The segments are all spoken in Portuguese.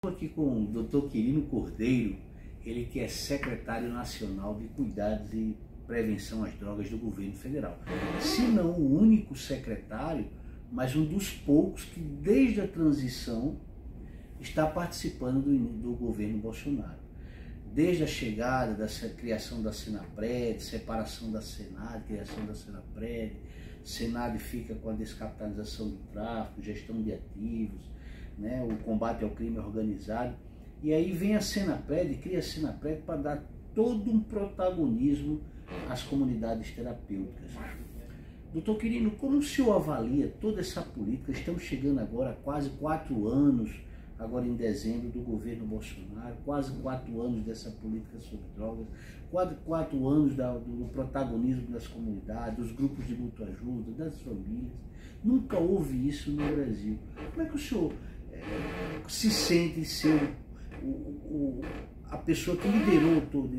Estou aqui com o Dr. Quirino Cordeiro, ele que é secretário nacional de Cuidados e Prevenção às Drogas do governo federal. Se não o único secretário, mas um dos poucos que desde a transição está participando do governo Bolsonaro. Desde a chegada, da criação da Senapred, separação da Senad, criação da Senapred, Senad fica com a descapitalização do tráfico, gestão de ativos, né, o combate ao crime organizado. E aí vem a Senapred, cria a Senapred para dar todo um protagonismo às comunidades terapêuticas. Doutor Quirino, como o senhor avalia toda essa política? Estamos chegando agora a quase 4 anos, agora em dezembro, do governo Bolsonaro, quase 4 anos dessa política sobre drogas, quase 4 anos do protagonismo das comunidades, dos grupos de mútua ajuda, das famílias. Nunca houve isso no Brasil. Como é que o senhor se sente ser a pessoa que liderou todo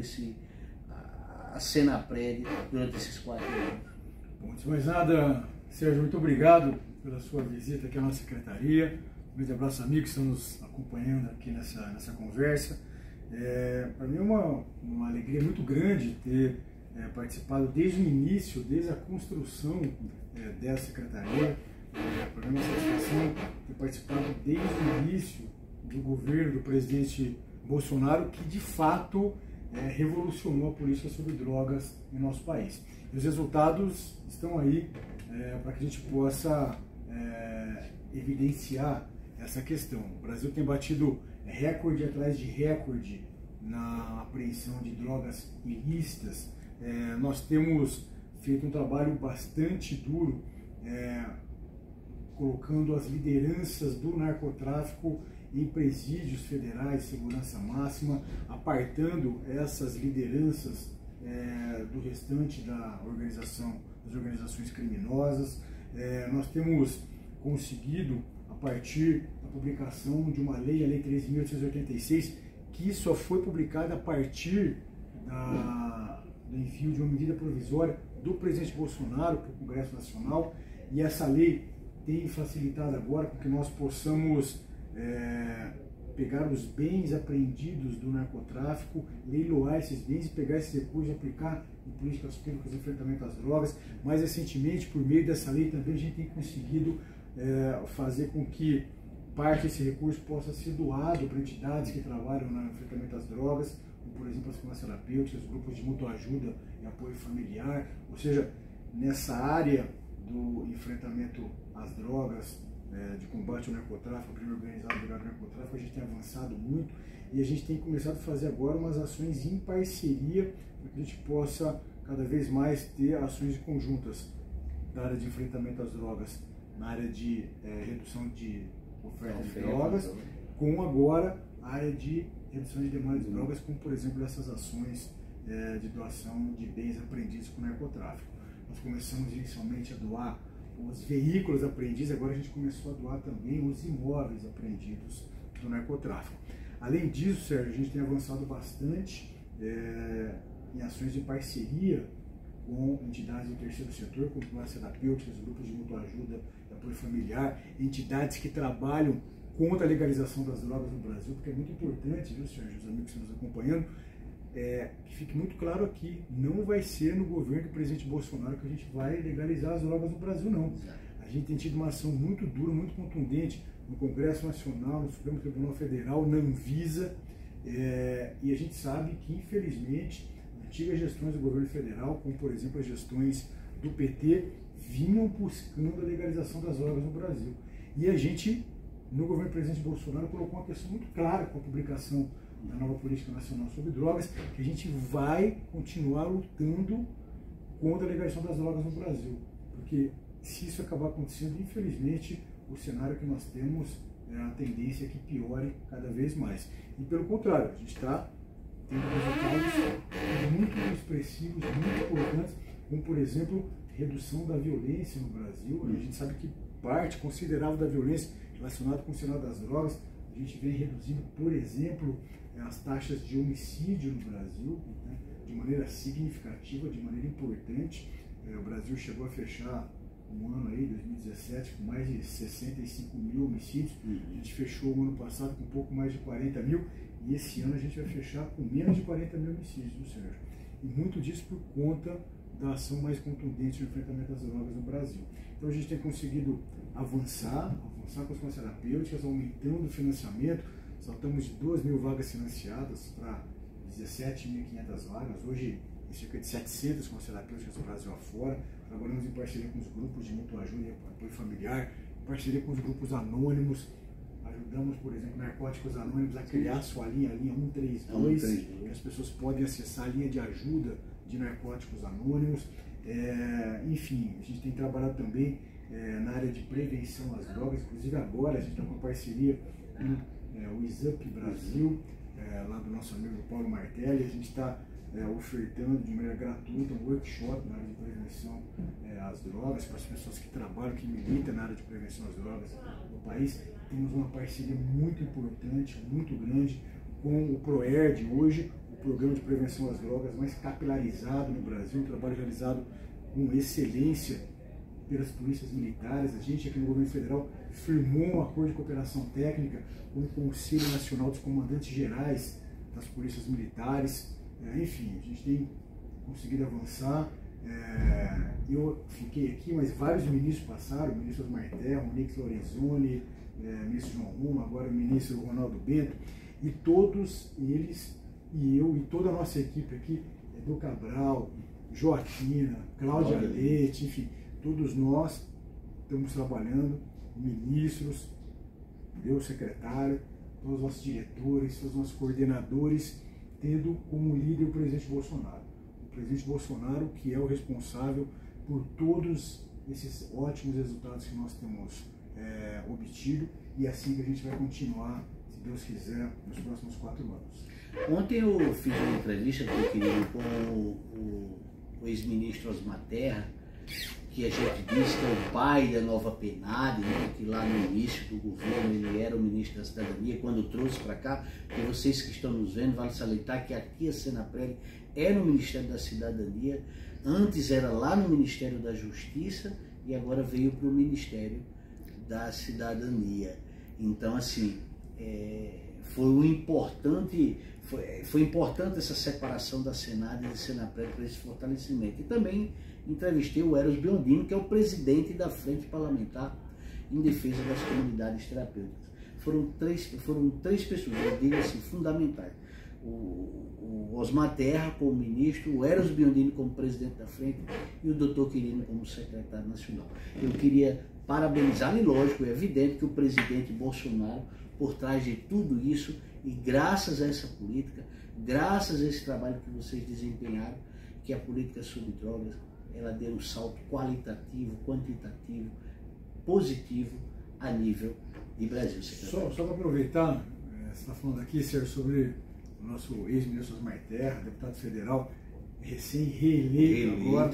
a Senapred durante esses 4 anos? Bom, antes de mais nada, Sérgio, muito obrigado pela sua visita aqui à nossa secretaria. Um grande abraço, amigos que estão nos acompanhando aqui nessa conversa. Para mim é uma alegria muito grande ter participado desde o início, desde a construção dessa secretaria. Para mim é uma satisfação ter participado desde o início do governo do presidente Bolsonaro, que de fato revolucionou a política sobre drogas em nosso país. E os resultados estão aí para que a gente possa evidenciar essa questão. O Brasil tem batido recorde atrás de recorde na apreensão de drogas ilícitas. Nós temos feito um trabalho bastante duro, colocando as lideranças do narcotráfico em presídios federais de segurança máxima, apartando essas lideranças do restante das organizações criminosas. Nós temos conseguido, a partir da publicação de uma lei, a Lei 13.886, que só foi publicada a partir do envio de uma medida provisória do presidente Bolsonaro para o Congresso Nacional, e essa lei tem facilitado agora com que nós possamos pegar os bens apreendidos do narcotráfico, leiloar esses bens e pegar esses recursos e aplicar em políticas públicas de enfrentamento às drogas. Mais recentemente, por meio dessa lei, também a gente tem conseguido fazer com que parte desse recurso possa ser doado para entidades que trabalham no enfrentamento às drogas, como por exemplo as farmácias terapêuticas, os grupos de mútua ajuda e apoio familiar. Ou seja, nessa área do enfrentamento às drogas, de combate ao narcotráfico, crime organizado ligado ao narcotráfico, a gente tem avançado muito e a gente tem começado a fazer agora umas ações em parceria para que a gente possa cada vez mais ter ações conjuntas na área de enfrentamento às drogas, na área de redução de oferta de drogas, com agora a área de redução de demanda de drogas, como por exemplo essas ações de doação de bens apreendidos com narcotráfico. Nós começamos inicialmente a doar os veículos apreendidos, agora a gente começou a doar também os imóveis apreendidos do narcotráfico. Além disso, Sérgio, a gente tem avançado bastante em ações de parceria com entidades do terceiro setor, como farmácias terapêuticas, grupos de mútua ajuda e apoio familiar, entidades que trabalham contra a legalização das drogas no Brasil, porque é muito importante, viu, Sérgio, os amigos que estão nos acompanhando, que fique muito claro aqui, não vai ser no governo do presidente Bolsonaro que a gente vai legalizar as drogas no Brasil, não. A gente tem tido uma ação muito dura, muito contundente no Congresso Nacional, no Supremo Tribunal Federal, na Anvisa, e a gente sabe que, infelizmente, antigas gestões do governo federal, como por exemplo as gestões do PT, vinham buscando a legalização das drogas no Brasil. E a gente, no governo do presidente Bolsonaro, colocou uma questão muito clara com a publicação da nova política nacional sobre drogas, que a gente vai continuar lutando contra a legalização das drogas no Brasil. Porque se isso acabar acontecendo, infelizmente, o cenário que nós temos é a tendência que piore cada vez mais. E pelo contrário, a gente está tendo resultados muito expressivos, muito importantes, como por exemplo, redução da violência no Brasil. A gente sabe que parte considerável da violência relacionada com o cenário das drogas, a gente vem reduzindo, por exemplo, as taxas de homicídio no Brasil, né, de maneira significativa, de maneira importante. O Brasil chegou a fechar um ano aí, 2017, com mais de 65 mil homicídios. A gente fechou o ano passado com um pouco mais de 40 mil e esse ano a gente vai fechar com menos de 40 mil homicídios, viu, Sérgio? E muito disso por conta da ação mais contundente no enfrentamento das drogas no Brasil. Então a gente tem conseguido avançar com as classes terapêuticas, aumentando o financiamento. Saltamos de 2 mil vagas financiadas para 17.500 vagas. Hoje, em cerca de 700 classes terapêuticas do Brasil afora. Trabalhamos em parceria com os grupos de mutua ajuda e apoio familiar, em parceria com os grupos anônimos. Ajudamos, por exemplo, Narcóticos Anônimos a criar sua linha, a linha 132, que as pessoas podem acessar a linha de ajuda de Narcóticos Anônimos. Enfim, a gente tem trabalhado também na área de prevenção às drogas, inclusive agora a gente está com parceria com o ISUP Brasil, lá do nosso amigo Paulo Martelli. A gente está ofertando de maneira gratuita um workshop na área de prevenção às drogas para as pessoas que trabalham, que militam na área de prevenção às drogas no país. Temos uma parceria muito importante, muito grande com o PROERD, hoje o Programa de Prevenção às Drogas mais capilarizado no Brasil, um trabalho realizado com excelência pelas polícias militares. A gente aqui no governo federal firmou um acordo de cooperação técnica com o Conselho Nacional dos Comandantes Gerais das Polícias Militares. Enfim, a gente tem conseguido avançar. Eu fiquei aqui, mas vários ministros passaram, o ministro Osmar Terra, o Nix Lorenzoni, o ministro João Roma, agora o ministro Ronaldo Bento, e todos eles, e eu, e toda a nossa equipe aqui, Edu Cabral, Joaquina, Cláudia Leite, enfim, todos nós estamos trabalhando, ministros, meu secretário, todos os nossos diretores, todos os nossos coordenadores, tendo como líder o presidente Bolsonaro. O presidente Bolsonaro, que é o responsável por todos esses ótimos resultados que nós temos obtido, e assim que a gente vai continuar, se Deus quiser, nos próximos 4 anos. Ontem eu fiz uma entrevista com o ex-ministro Osmar Terra, que a gente disse que é o pai da nova PNAD, né, que lá no início do governo ele era o ministro da Cidadania, quando trouxe para cá, e vocês que estão nos vendo, vale salientar que aqui a Senapreg é no Ministério da Cidadania, antes era lá no Ministério da Justiça e agora veio para o Ministério da Cidadania. Então, assim, foi importante essa separação da Senad e da Senapreg para esse fortalecimento. E também entrevistei o Eros Biondini, que é o presidente da Frente Parlamentar em Defesa das Comunidades Terapêuticas. Foram três pessoas, eu digo assim, fundamentais. O Osmar Terra como ministro, o Eros Biondini como presidente da frente e o Dr. Quirino como secretário nacional. Eu queria parabenizar, e lógico, é evidente que o presidente Bolsonaro, por trás de tudo isso, e graças a essa política, graças a esse trabalho que vocês desempenharam, que a política sobre drogas, ela deu um salto qualitativo, quantitativo, positivo a nível de Brasil. Só para aproveitar, você está falando aqui, Sérgio, sobre o nosso ex-ministro Osmar Terra, deputado federal, recém-reeleito agora.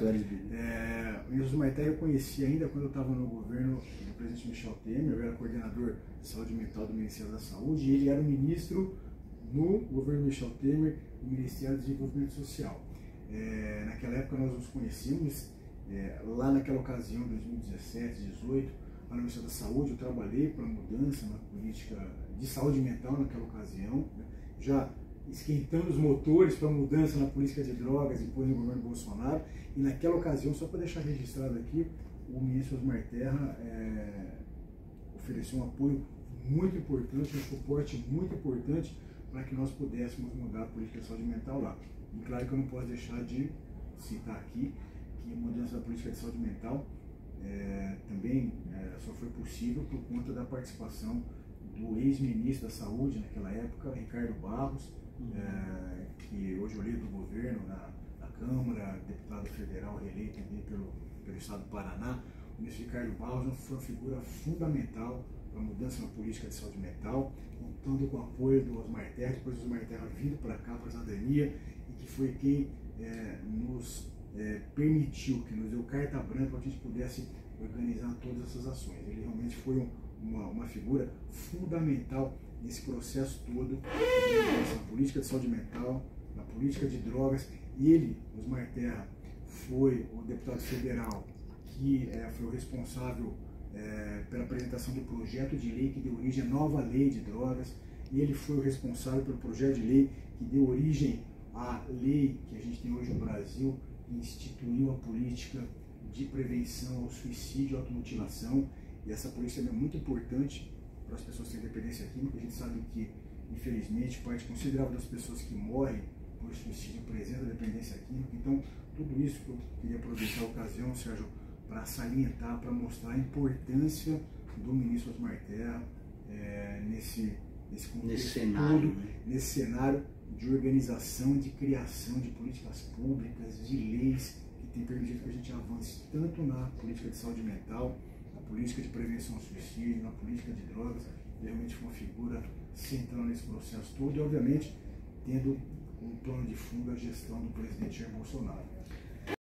O ministro Osmar Terra eu conheci ainda quando eu estava no governo do presidente Michel Temer. Eu era coordenador de saúde mental do Ministério da Saúde e ele era o ministro no governo Michel Temer do Ministério do Desenvolvimento Social. Naquela época nós nos conhecíamos, lá naquela ocasião, 2017, 2018, lá no Ministério da Saúde, eu trabalhei para mudança na política de saúde mental naquela ocasião, né? Já esquentando os motores para mudança na política de drogas depois no governo Bolsonaro. E naquela ocasião, só para deixar registrado aqui, o ministro Osmar Terra ofereceu um apoio muito importante, um suporte muito importante para que nós pudéssemos mudar a política de saúde mental lá. E claro que eu não posso deixar de citar aqui que a mudança da política de saúde mental também só foi possível por conta da participação do ex-ministro da Saúde naquela época, Ricardo Barros, que hoje é o líder do governo na Câmara, deputado federal reeleito também pelo estado do Paraná. O ministro Ricardo Barros foi uma figura fundamental para a mudança na política de saúde mental, contando com o apoio do Osmar Terra, depois do Osmar Terra vindo para cá, para a cidadania, e que foi quem nos permitiu, que nos deu carta branca para que a gente pudesse organizar todas essas ações. Ele realmente foi uma figura fundamental nesse processo todo na política de saúde mental, na política de drogas. E ele, Osmar Terra, foi o deputado federal que que foi o responsável pela apresentação do projeto de lei que deu origem à nova lei de drogas, e ele foi o responsável pelo projeto de lei que deu origem à lei que a gente tem hoje no Brasil, que instituiu a política de prevenção ao suicídio e à automutilação. E essa política é muito importante para as pessoas que têm dependência química. A gente sabe que, infelizmente, parte considerável das pessoas que morrem por suicídio apresenta dependência química. Então, tudo isso que eu queria aproveitar a ocasião, Sérgio, para salientar, para mostrar a importância do ministro Osmar Terra nesse cenário, todo, nesse cenário de organização, de criação de políticas públicas, de leis que tem permitido que a gente avance tanto na política de saúde mental, na política de prevenção ao suicídio, na política de drogas. Realmente foi uma figura central nesse processo todo e, obviamente, tendo um plano de fundo a gestão do presidente Jair Bolsonaro.